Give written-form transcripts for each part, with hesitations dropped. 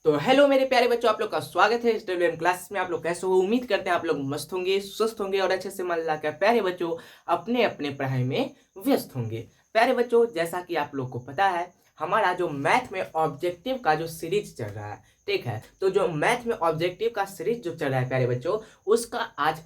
तो हेलो मेरे प्यारे बच्चों, आप लोग का स्वागत है स्टेडियम क्लास में। आप लोग कैसे हो? उम्मीद करते हैं आप लोग मस्त होंगे, स्वस्थ होंगे और अच्छे से मन लगाकर प्यारे बच्चों अपने अपने पढ़ाई में व्यस्त होंगे। प्यारे बच्चों, जैसा कि आप लोग को पता है, हमारा जो मैथ में ऑब्जेक्टिव का जो सीरीज चल रहा है, ठीक है। तो जो मैथ में ऑब्जेक्टिव का सीरीज जो चल रहा है प्यारे बच्चों, उसका आज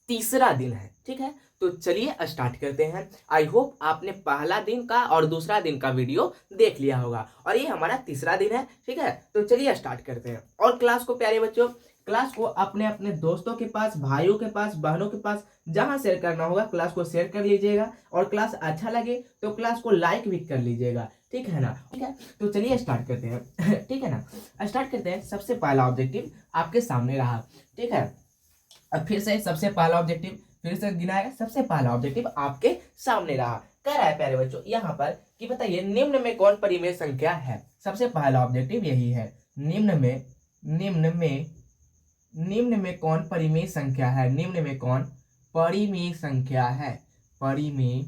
तीसरा दिन है, ठीक है। तो चलिए स्टार्ट करते हैं। आई होप आपने पहला दिन का और दूसरा दिन का वीडियो देख लिया होगा और ये हमारा तीसरा दिन है, ठीक है। तो चलिए स्टार्ट करते हैं। और क्लास को प्यारे बच्चों, क्लास को अपने अपने दोस्तों के पास, भाइयों के पास, बहनों के पास जहां शेयर करना होगा क्लास को शेयर कर लीजिएगा। और क्लास अच्छा लगे तो क्लास को लाइक भी कर लीजिएगा, ठीक है ना। ठीक है, तो चलिए स्टार्ट करते हैं ठीक है ना। स्टार्ट करते हैं। सबसे पहला ऑब्जेक्टिव आपके सामने रहा, ठीक है। अब फिर से सबसे पहला ऑब्जेक्टिव फिर से गिनाएगा। सबसे पहला ऑब्जेक्टिव आपके सामने रहा। कह रहा है प्यारे बच्चों यहाँ पर कि बताइए निम्न में कौन परिमेय संख्या है। सबसे पहला ऑब्जेक्टिव यही है। निम्न में कौन परिमेय संख्या है। निम्न में कौन परिमेय संख्या है। परिमेय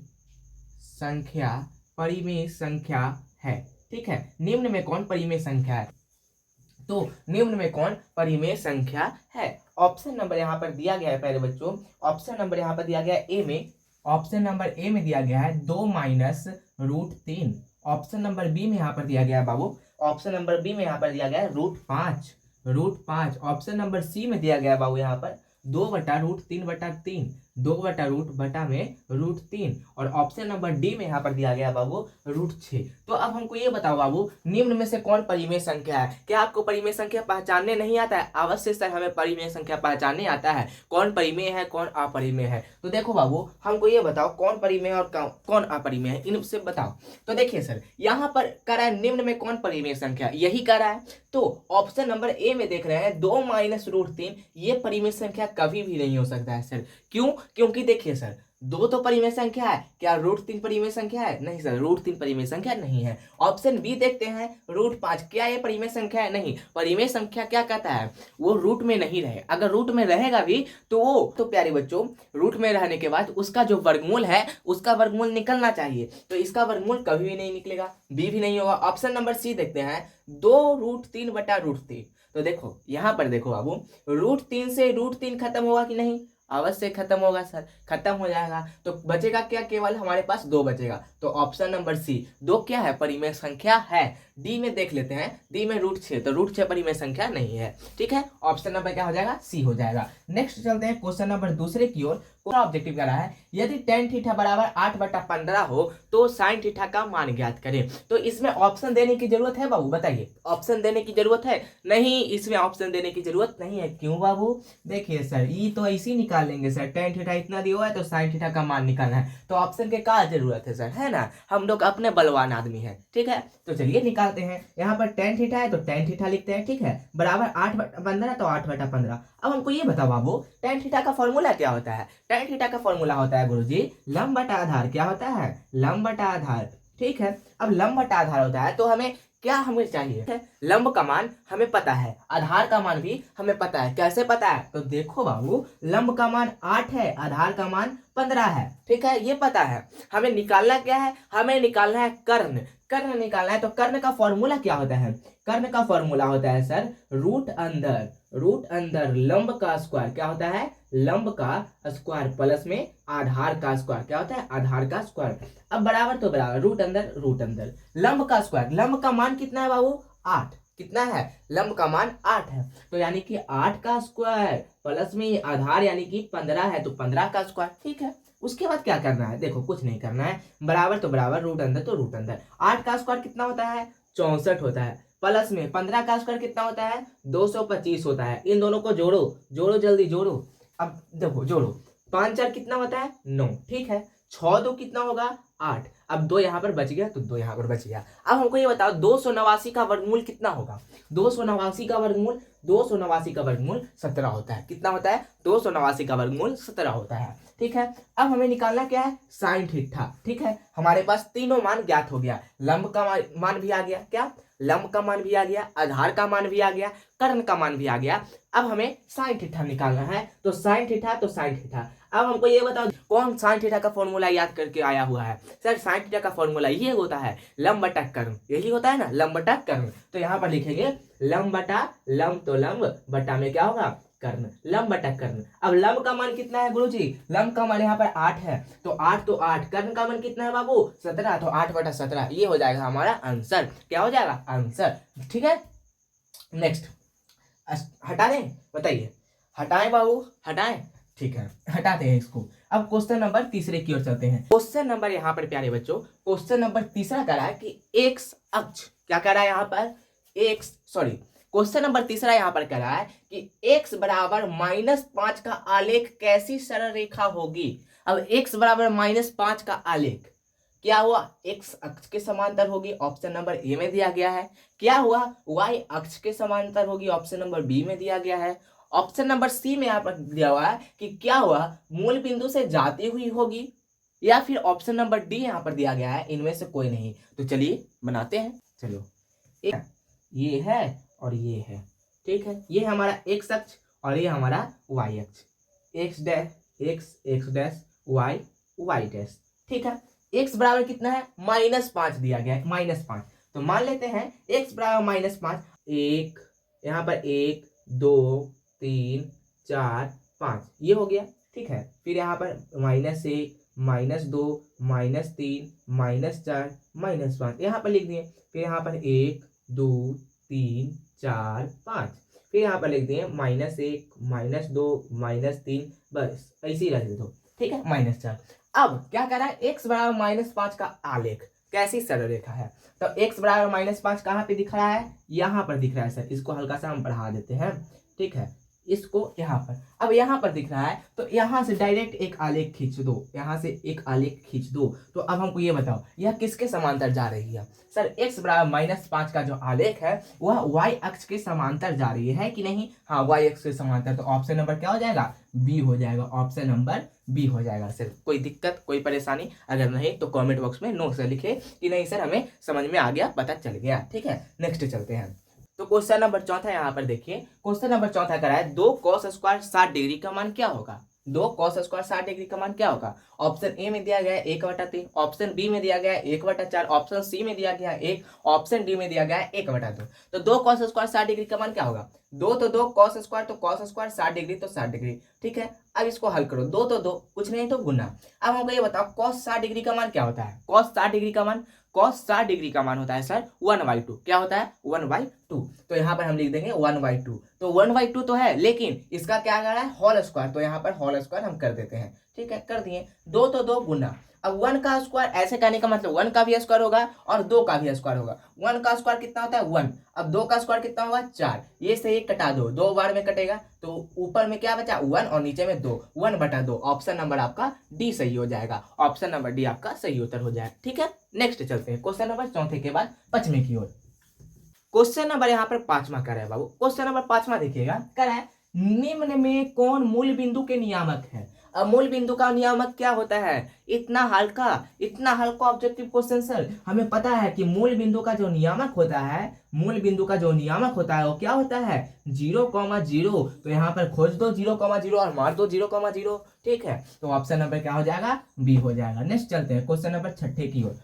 संख्या, परिमेय संख्या है, ठीक है। निम्न में कौन परिमेय संख्या है। तो निम्न में कौन परिमेय संख्या है। ऑप्शन नंबर यहाँ पर दिया गया है प्यारे बच्चों। ऑप्शन नंबर यहाँ पर दिया गया है ए में। ऑप्शन नंबर ए में दिया गया है 2 - √3। ऑप्शन नंबर बी में यहाँ पर दिया गया है बाबू। ऑप्शन नंबर बी में यहाँ पर दिया गया है √5। √5। ऑप्शन नंबर सी में दिया गया है बाबू यहाँ पर 2/√3/3। 2/√3 और ऑप्शन नंबर डी में यहाँ पर दिया गया बाबू √6। तो अब हमको ये बताओ बाबू, निम्न में से कौन परिमेय संख्या है। क्या आपको परिमेय संख्या पहचानने नहीं आता है? अवश्य सर, हमें परिमेय संख्या पहचानने आता है। कौन परिमेय है, कौन अपरिमेय है। तो देखो बाबू, हमको ये बताओ कौन परिमेय और कौन अपरिमेय है, इनसे बताओ। तो देखिए सर, यहाँ पर कह रहा है निम्न में कौन परिमेय संख्या, यही कह रहा है। तो ऑप्शन नंबर ए में देख रहे हैं 2 - √3, ये परिमेय संख्या कभी भी नहीं हो सकता है सर। क्यों? क्योंकि देखिए सर, 2 तो परिमेय संख्या है। क्या √3 परिमेय संख्या है? नहीं सर, √3 परिमेय संख्या नहीं है। ऑप्शन बी देखते हैं √5, क्या ये परिमेय संख्या है? नहीं। परिमेय संख्या क्या कहता है, वो रूट में नहीं रहे। अगर रूट में रहेगा भी तो वो तो प्यारे बच्चों, रूट में रहने के बाद उसका जो वर्गमूल है, उसका वर्गमूल निकलना चाहिए। तो इसका वर्गमूल कभी भी नहीं निकलेगा, बी भी नहीं होगा। ऑप्शन नंबर सी देखते हैं 2 √3/√3। तो देखो यहाँ पर देखो बाबू, √3 से √3 खत्म होगा कि नहीं? अवश्य खत्म होगा सर, खत्म हो जाएगा। तो बचेगा क्या? केवल हमारे पास 2 बचेगा। तो ऑप्शन नंबर सी 2 क्या है? परिमेय संख्या है। डी में देख लेते हैं, डी में √6, तो √6 परिमेय संख्या नहीं है, ठीक है। ऑप्शन नंबर क्या हो जाएगा? सी हो जाएगा। नेक्स्ट चलते हैं क्वेश्चन नंबर दूसरे की ओर। कौन ऑब्जेक्टिव कर रहा है, यदि tan थीटा बराबर 8/15 हो तो sin थीटा का मान ज्ञात करें। तो इसमें ऑप्शन देने की जरूरत है बाबू? बताइए, ऑप्शन देने की जरूरत है? नहीं, इसमें ऑप्शन देने की जरूरत नहीं है। क्यों बाबू? देखिए सर, ये तो ऐसे ही निकाल लेंगे सर। tan थीटा इतना दिया हुआ है तो sin थीटा का मान निकालना है, तो ऑप्शन के क्या जरूरत है सर, है ना। हम लोग अपने बलवान आदमी है, ठीक है। तो चलिए निकालते हैं। यहाँ पर tan थीटा है तो tan थीटा लिखते हैं, ठीक है। बराबर 8/15 तो 8/15। अब हमको ये बताओ बाबू, tan थीटा का फॉर्मूला क्या होता है। tan थीटा का फॉर्मूला होता है गुरुजी लंब बटा आधार। क्या होता है? लंब बटा आधार, ठीक है। अब लंब बटा आधार होता है तो हमें क्या हमें चाहिए? लंब का मान हमें पता है, आधार का मान भी हमें पता है। कैसे पता है? तो देखो बाबू, लंब का मान 8 है, आधार का मान 15 है, ठीक है, ये पता है। हमें निकालना क्या है? हमें निकालना है कर्ण। कर्ण निकालना है तो कर्ण का फॉर्मूला क्या होता है? कर्ण का फॉर्मूला होता है सर रूट अंदर लंब का स्क्वायर। क्या होता है? लंब का स्क्वायर प्लस में आधार का स्क्वायर। क्या होता है? आधार का स्क्वायर। अब बराबर तो बराबर, रूट अंदर लंब का स्क्वायर। लंब का मान कितना है बाबू? 8। कितना है? लंब का मान 8 है। तो यानी कि 8 का स्क्वायर प्लस में आधार यानी कि 15 है, तो 15 का स्क्वायर, ठीक है। उसके बाद क्या करना है? देखो कुछ नहीं करना है, बराबर तो बराबर, रूट अंदर तो रूट अंदर। 8 का स्क्वायर कितना होता है? 64 होता है। प्लस में 15 का स्क्वायर कितना होता है? 225 होता है। इन दोनों को जोड़ो, जोड़ो जल्दी जोड़ो। अब देखो जोड़ो, 5 4 कितना होता है? 9, ठीक है। 6 2 कितना होगा? 8। अब 2 यहाँ पर बच गया तो 2 यहाँ पर बच गया। अब हमको ये बताओ 289 का वर्गमूल कितना होगा? 289 का वर्गमूल 289 का वर्गमूल 17 होता है। कितना होता है? 289 का वर्गमूल 17 होता है, ठीक है। अब हमें निकालना क्या है? साइन थीटा, ठीक है। हमारे पास तीनों मान ज्ञात हो गया। लंब का मान भी आ गया। क्या? लंब का मान भी आ गया, आधार का मान भी आ गया, कर्ण का मान भी आ गया। अब हमें साइन थीटा निकालना है, तो साइन थीटा। अब हमको ये बताओ कौन साइन थीटा का फॉर्मूला याद करके आया हुआ है? सर साइन थीटा का फॉर्मूला ये होता है लंब बटा कर्ण, यही होता है ना, लंब बटा कर्ण। तो यहाँ पर लिखेंगे लंब बटा लंब, तो लंब बटा में क्या होगा कर्ण, लंब बटा कर्ण। अब लंब का मान कितना है गुरुजी? लंब का मान यहाँ पर 8 है, तो 8 तो 8, कर्ण का मान कितना है बाबू 17, तो 8 बटा 17, ये हो जाएगा हमारा आंसर। क्या हो जाएगा आंसर? ठीक है, नेक्स्ट हटा दें, बताइए हटाएं बाबू, हटाएं? ठीक है, हटाते हैं इसको। अब क्वेश्चन नंबर तीसरे की ओर चलते हैं। क्वेश्चन नंबर यहाँ पर प्यारे बच्चों, क्वेश्चन नंबर तीसरा कह रहा है कि एक्स अक्ष, क्या कह रहा है यहाँ पर क्वेश्चन नंबर तीसरा यहाँ पर कह रहा है कि x बराबर -5 का आलेख कैसी सरल रेखा होगी। अब x बराबर -5 का आलेख क्या हुआ, x अक्ष के समांतर होगी, ऑप्शन नंबर ए में दिया गया है। क्या हुआ, y अक्ष के समांतर होगी, ऑप्शन नंबर बी में दिया गया है। ऑप्शन नंबर सी में यहाँ पर दिया हुआ है कि क्या हुआ, मूल बिंदु से जाती हुई होगी, या फिर ऑप्शन नंबर डी यहाँ पर दिया गया है, इनमें से कोई नहीं। तो चलिए बनाते हैं, चलो ये है और ये है, ठीक है, ये हमारा x अक्ष और ये हमारा y अक्ष, x डैश y डैश, ठीक है। x बराबर कितना है -5 दिया गया है, -5, तो मान लेते हैं x बराबर -5, एक यहाँ पर 1 2 3 4 5 ये हो गया, ठीक है। फिर यहाँ पर -1 -2 -3 -4 -5 यहाँ पर लिख दिए। फिर यहाँ पर 1 2 3 4 5, फिर यहाँ पर लिख दिए -1 -2 -3, बस ऐसे ही रह दो, ठीक है, -4। अब क्या कर रहा है, x बराबर -5 का आलेख कैसी सरल रेखा है। तो x बराबर -5 कहाँ पे दिख रहा है, यहाँ पर दिख रहा है। सर इसको हल्का सा हम बढ़ा देते हैं, ठीक है, इसको यहाँ पर, अब यहाँ पर दिख रहा है, तो यहाँ से डायरेक्ट एक आलेख खींच दो, यहाँ से एक आलेख खींच दो। तो अब हमको ये बताओ यह किसके समांतर जा रही है। सर x बराबर -5 का जो आलेख है वह y अक्ष के समांतर जा रही है कि नहीं, हाँ y अक्ष के समांतर। तो ऑप्शन नंबर क्या हो जाएगा, बी हो जाएगा, ऑप्शन नंबर बी हो जाएगा। सर कोई दिक्कत कोई परेशानी अगर नहीं तो कमेंट बॉक्स में नो सर लिखे कि नहीं सर हमें समझ में आ गया, पता चल गया, ठीक है। नेक्स्ट चलते हैं। तो क्वेश्चन नंबर चौथा यहाँ पर देखिए, क्वेश्चन नंबर चौथा करा है 2 cos स्क्वायर 60 डिग्री का मान क्या होगा। 2 cos स्क्वायर 60 डिग्री का मान क्या होगा। ऑप्शन ए में दिया गया है 1/3, ऑप्शन बी में दिया गया है 1/4, ऑप्शन सी में दिया गया है 1, ऑप्शन डी में दिया गया है 1/2। तो 2 cos स्क्वायर 60 डिग्री का मान क्या होगा, 2 तो 2 cos स्क्वायर, तो cos स्क्वायर 60 डिग्री तो 60 डिग्री, ठीक है। अब इसको हल करो, 2 तो 2 कुछ नहीं तो गुना। अब हमको ये बताओ cos 60 डिग्री का मान क्या होता है। cos 60 डिग्री का मान, cos 60 डिग्री का मान होता है सर 1/2। क्या होता है 1/2। तो यहाँ पर हम लिख देंगे 1/2। तो 1/2 तो है, लेकिन इसका क्या कर रहा है होल स्क्वायर, तो यहाँ पर होल स्क्वायर हम कर देते हैं, ठीक है, कर दिए। 2 तो 2 गुना। अब 1 का स्क्वायर, ऐसे कहने का मतलब 1 का भी स्क्वायर होगा और 2 का भी स्क्वायर होगा। 1 का स्क्वायर कितना होता है 1, अब 2 का स्क्वायर कितना होगा 4, ये से एक कटा दो, 2 बार में कटेगा, तो ऊपर में क्या बचा 1 और नीचे में 2, 1/2। ऑप्शन नंबर आपका डी सही हो जाएगा, ऑप्शन नंबर डी आपका सही उत्तर हो जाएगा, ठीक है। नेक्स्ट चलते हैं क्वेश्चन नंबर चौथे के बाद पांचवें की ओर। क्वेश्चन नंबर यहाँ पर 5वां कर रहा है बाबू, क्वेश्चन नंबर 5वां देखिएगा, कर रहा है निम्न में कौन मूल बिंदु के नियामक है। अब मूल बिंदु का नियामक क्या होता है, इतना हल्का ऑब्जेक्टिव क्वेश्चन सर। हमें पता है कि मूल बिंदु का जो नियामक होता है, वो क्या होता है 0,0। तो यहाँ पर खोज दो 0,0 और मार दो 0,0, ठीक है। तो ऑप्शन नंबर क्या हो जाएगा, बी हो जाएगा। नेक्स्ट चलते हैं क्वेश्चन नंबर 6 की ओर।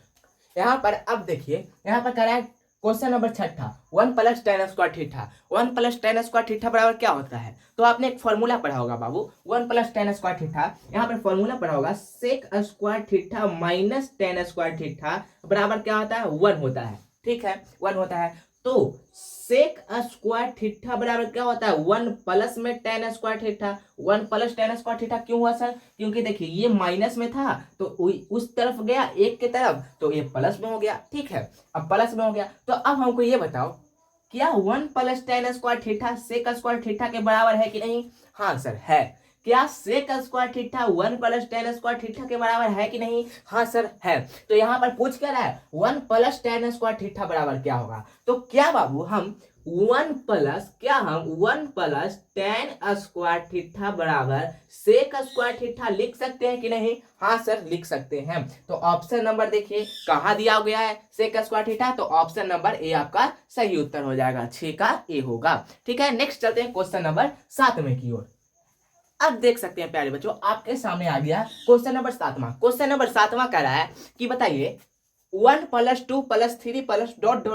यहाँ पर अब देखिए, यहाँ पर कह रहा है question number 6, 1 + tan square theta. 1 + tan square theta बराबर क्या होता है। तो आपने एक फॉर्मूला पढ़ा होगा बाबू, 1 + tan स्क्वायर थीटा, यहाँ पर फॉर्मूला पढ़ा होगा sec square theta minus tan square theta बराबर क्या होता है 1 होता है, ठीक है, 1 होता है। तो सेक स्क्वायर थीटा बराबर क्या होता है 1 प्लस में tan square theta. 1 + tan square theta क्यों हुआ सर, क्योंकि देखिए ये माइनस में था तो उस तरफ गया एक के तरफ, तो ये प्लस में हो गया, ठीक है। अब प्लस में हो गया, तो अब हमको ये बताओ क्या 1 + tan square theta sec square theta के बराबर है कि नहीं। हाँ सर है। क्या sec square theta 1 + tan square theta के बराबर है कि नहीं। हाँ सर है। तो यहाँ पर पूछ क्या रहा है 1 + tan स्क्वायर थीटा बराबर क्या होगा। तो क्या बाबू हम वन प्लस क्या हम 1 + tan² थीटा बराबर sec² थीटा लिख सकते हैं कि नहीं? हाँ सर लिख सकते हैं। तो ऑप्शन नंबर देखिए कहाँ दिया गया है sec² थीटा, तो ऑप्शन नंबर ए आपका सही उत्तर हो जाएगा, 6 का ए होगा। ठीक है, नेक्स्ट चलते हैं क्वेश्चन नंबर 7वें की ओर। अब देख सकते हैं प्यारे बच्चों आपके सामने आ गया क्वेश्चन नंबर 7वां। क्वेश्चन नंबर 7वां कह रहा है कि बताइए 1 + 2 + 3 +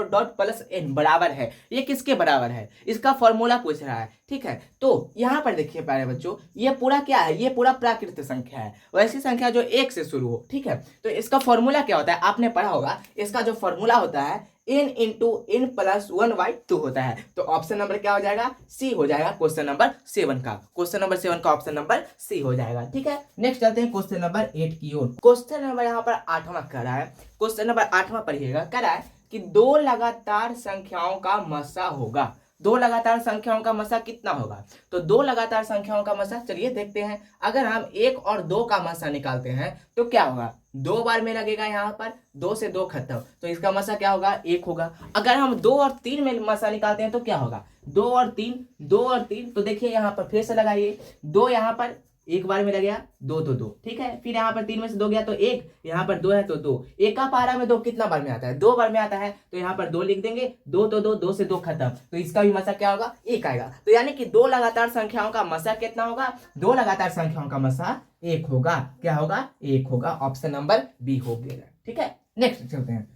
... +n बराबर है, ये किसके बराबर है? इसका फॉर्मूला पूछ रहा है। ठीक है, तो यहाँ पर देखिए प्यारे बच्चों ये पूरा क्या है? ये पूरा प्राकृत संख्या है, वैसी संख्या जो 1 से शुरू हो। ठीक है, तो इसका फॉर्मूला क्या होता है? आपने पढ़ा होगा, इसका जो फॉर्मूला होता है n × n + 1/2 होता है। तो ऑप्शन नंबर क्या हो जाएगा? सी हो जाएगा क्वेश्चन नंबर 7 का। क्वेश्चन नंबर 7 का ऑप्शन नंबर सी हो जाएगा। ठीक है, नेक्स्ट चलते हैं क्वेश्चन नंबर 8 की ओर। क्वेश्चन नंबर यहाँ पर 8वां कह रहा है, क्वेश्चन नंबर 8वां पढ़िएगा। कह रहा है कि 2 लगातार संख्याओं का मसा होगा। 2 लगातार संख्याओं का मसा कितना होगा? तो 2 लगातार संख्याओं का मसा चलिए देखते हैं। अगर हम 1 और 2 का मसा निकालते हैं तो क्या होगा? 2 बार में लगेगा, यहाँ पर 2 से 2 खत्म, तो इसका मसा क्या होगा? 1 होगा। अगर हम 2 और 3 में मसा निकालते हैं तो क्या होगा? 2 और 3, 2 और 3, तो देखिए यहाँ पर फिर से लगाइए, 2 यहाँ पर एक बार में लग गया, 2 तो 2। ठीक है, फिर यहाँ पर 3 में से 2 गया तो 1, यहाँ पर 2 है तो 2। एक का पारा में 2 कितना बार में आता है? 2 बार में आता है, तो यहाँ पर 2 लिख देंगे, 2 तो 2, 2 से 2 खत्म, तो इसका भी मसा क्या होगा? 1 आएगा। तो यानी कि 2 लगातार संख्याओं का मसा कितना होगा? 2 लगातार संख्याओं का मसा 1 होगा। क्या होगा? 1 होगा। ऑप्शन नंबर बी हो गया। ठीक है, नेक्स्ट चलते हैं।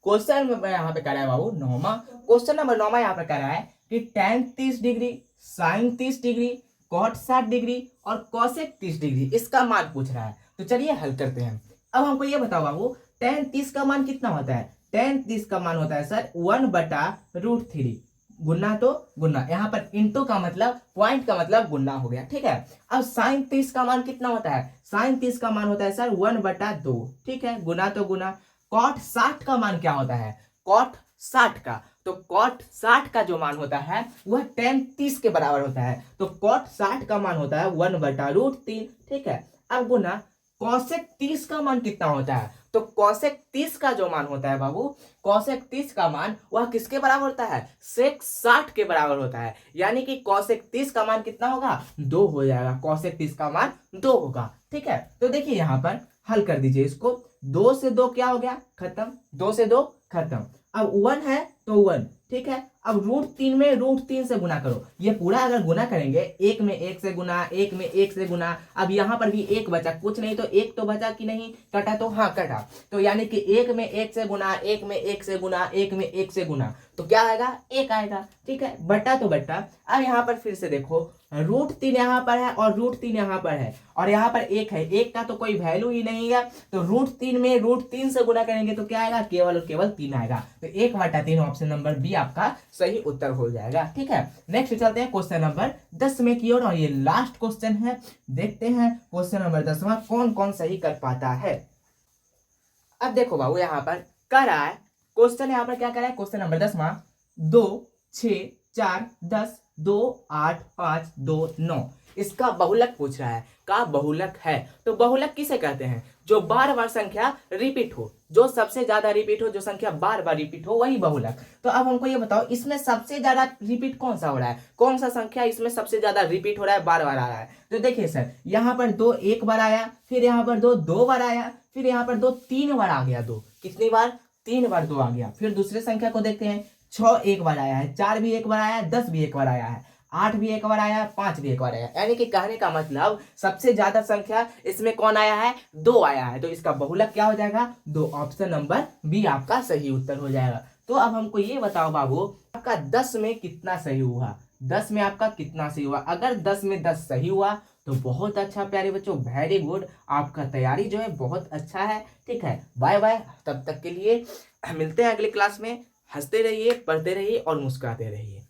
क्वेश्चन नंबर यहाँ पे कह रहा है बाबू 9वां। क्वेश्चन नंबर 9वां यहाँ पे कह रहा है कि tan 30 degree, sin 30 degree, cot 60 degree और cosec 30 डिग्री इसका मान पूछ रहा है। तो चलिए हल करते हैं। अब हमको ये बताओ बाबू tan 30 का मान कितना होता है? tan 30 का मान होता है सर 1/√3। गुना तो गुना, यहाँ पर इंटू का मतलब पॉइंट का मतलब गुना हो गया। ठीक है, अब sin 30 का मान कितना होता है? sin 30 का मान होता है सर 1/2। ठीक है, गुना तो गुना। cot 60 का मान क्या होता है? cot 60 का, तो cot 60 का जो मान होता है वह tan 30 के बराबर होता है। तो cot 60 का मान होता है 1/√3। ठीक है, अब गुना cosec 30 का मान कितना होता है? तो cosec 30 का जो मान होता है बाबू, cosec 30 का मान वह किसके बराबर होता है? sec 60 के बराबर होता है। यानी कि cosec 30 का मान कितना होगा? 2 हो जाएगा। cosec 30 का मान 2 होगा। ठीक है, तो देखिए यहाँ पर हल कर दीजिए इसको। 2 से 2 क्या हो गया? खत्म, 2 से 2 खत्म। अब 1 है तो 1। ठीक है, अब √3 में √3 से गुना करो। ये पूरा अगर गुना करेंगे, 1 में 1 से गुना, 1 में 1 से गुना, अब यहाँ पर भी 1 बचा, कुछ नहीं तो 1 तो बचा कि नहीं? कटा तो हाँ कटा, तो यानी कि 1 में 1 से गुना, 1 में 1 से गुना, 1 में 1 से गुना, तो क्या आएगा? 1 आएगा। ठीक है, बटा तो बटा। अब यहाँ पर फिर से देखो √3 यहाँ पर है और √3 यहाँ पर है और यहाँ पर 1 है, 1 का तो कोई वैल्यू ही नहीं है, तो √3 में √3 से गुना करेंगे तो क्या आएगा? केवल और केवल 3 आएगा। तो 1/3 ऑप्शन नंबर बी आपका सही उत्तर हो जाएगा। ठीक है, नेक्स्ट चलते हैं क्वेश्चन नंबर 10 में की ओर और ये लास्ट क्वेश्चन है। देखते हैं क्वेश्चन नंबर 10वां कौन कौन सही कर पाता है। अब देखो बाबू यहाँ पर कह रहा है क्वेश्चन, यहाँ पर क्या कर रहा है? क्वेश्चन नंबर 10वां 2, 6, 4, 10, 2, 8, 5, 2, 9 इसका बहुलक पूछ रहा है। का बहुलक है, तो बहुलक किसे कहते हैं? जो बार बार संख्या रिपीट हो, जो सबसे ज्यादा रिपीट हो, जो संख्या बार बार रिपीट हो, वही बहुलक। तो अब हमको ये बताओ इसमें सबसे ज्यादा रिपीट कौन सा हो रहा है? कौन सा संख्या इसमें सबसे ज्यादा रिपीट हो रहा है, बार बार आ रहा है? तो देखिए सर यहाँ पर 2 1 बार आया, फिर यहाँ पर 2 2 बार आया, फिर यहाँ पर 2 3 बार आ गया। 2 कितनी बार? 3 बार 2 आ गया। फिर दूसरे संख्या को देखते हैं, 6 1 बार आया है, 4 भी 1 बार आया है, 10 भी 1 बार आया है, 8 भी 1 बार आया, 5 भी 1 बार आया। यानी कि कहने का मतलब सबसे ज्यादा संख्या इसमें कौन आया है? 2 आया है। तो इसका बहुलक क्या हो जाएगा? 2। ऑप्शन नंबर बी आपका सही उत्तर हो जाएगा। तो अब हमको ये बताओ बाबू आपका 10 में कितना सही हुआ? 10 में आपका कितना सही हुआ? अगर 10 में 10 सही हुआ तो बहुत अच्छा प्यारे बच्चों, वेरी गुड। आपका तैयारी जो है बहुत अच्छा है। ठीक है, बाय बाय, तब तक के लिए मिलते हैं अगली क्लास में। हंसते रहिए, पढ़ते रहिए और मुस्कुराते रहिए।